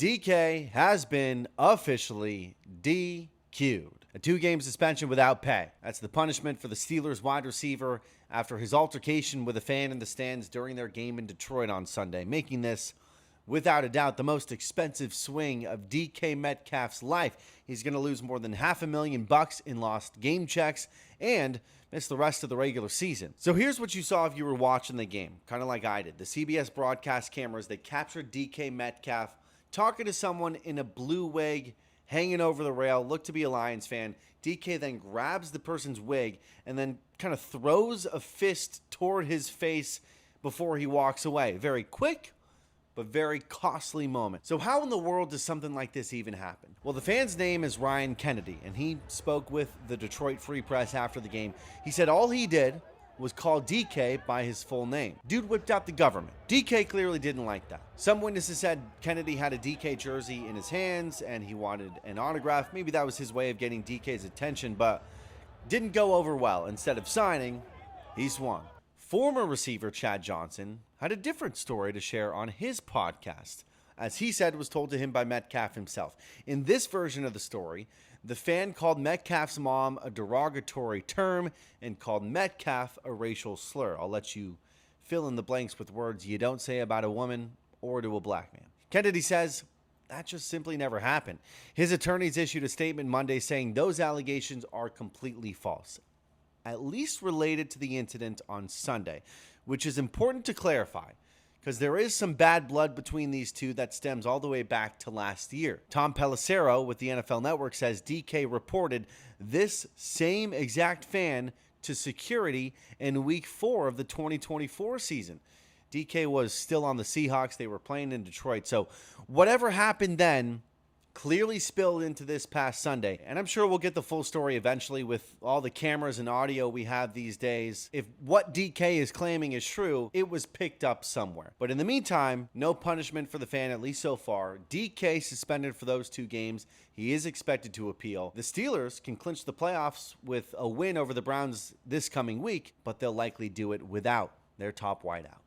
DK has been officially DQ'd. A 2-game suspension without pay. That's the punishment for the Steelers wide receiver after his altercation with a fan in the stands during their game in Detroit on Sunday, making this, without a doubt, the most expensive swing of DK Metcalf's life. He's going to lose more than $500,000 in lost game checks and miss the rest of the regular season. So here's what you saw if you were watching the game, kind of like I did. The CBS broadcast cameras, they captured DK Metcalf talking to someone in a blue wig, hanging over the rail, looked to be a Lions fan. DK then grabs the person's wig and then kind of throws a fist toward his face before he walks away. Very quick, but very costly moment. So how in the world does something like this even happen? Well, the fan's name is Ryan Kennedy, and he spoke with the Detroit Free Press after the game. He said all he did was call DK by his full name. Dude whipped out the government. DK clearly didn't like that. Some witnesses said Kennedy had a DK jersey in his hands and he wanted an autograph. Maybe that was his way of getting DK's attention, but didn't go over well. Instead of signing, he swung. Former receiver Chad Johnson had a different story to share on his podcast, as he said was told to him by Metcalf himself. In this version of the story, the fan called Metcalf's mom a derogatory term and called Metcalf a racial slur. I'll let you fill in the blanks with words you don't say about a woman or to a black man. Kennedy says that just simply never happened. His attorneys issued a statement Monday saying those allegations are completely false, at least related to the incident on Sunday, which is important to clarify because there is some bad blood between these two that stems all the way back to last year. Tom Pelissero with the NFL Network says DK reported this same exact fan to security in week 4 of the 2024 season. DK was still on the Seahawks. They were playing in Detroit. So whatever happened then clearly spilled into this past Sunday. And I'm sure we'll get the full story eventually with all the cameras and audio we have these days. If what DK is claiming is true, it was picked up somewhere. But in the meantime, no punishment for the fan, at least so far. DK suspended for those 2 games. He is expected to appeal. The Steelers can clinch the playoffs with a win over the Browns this coming week, but they'll likely do it without their top wideout.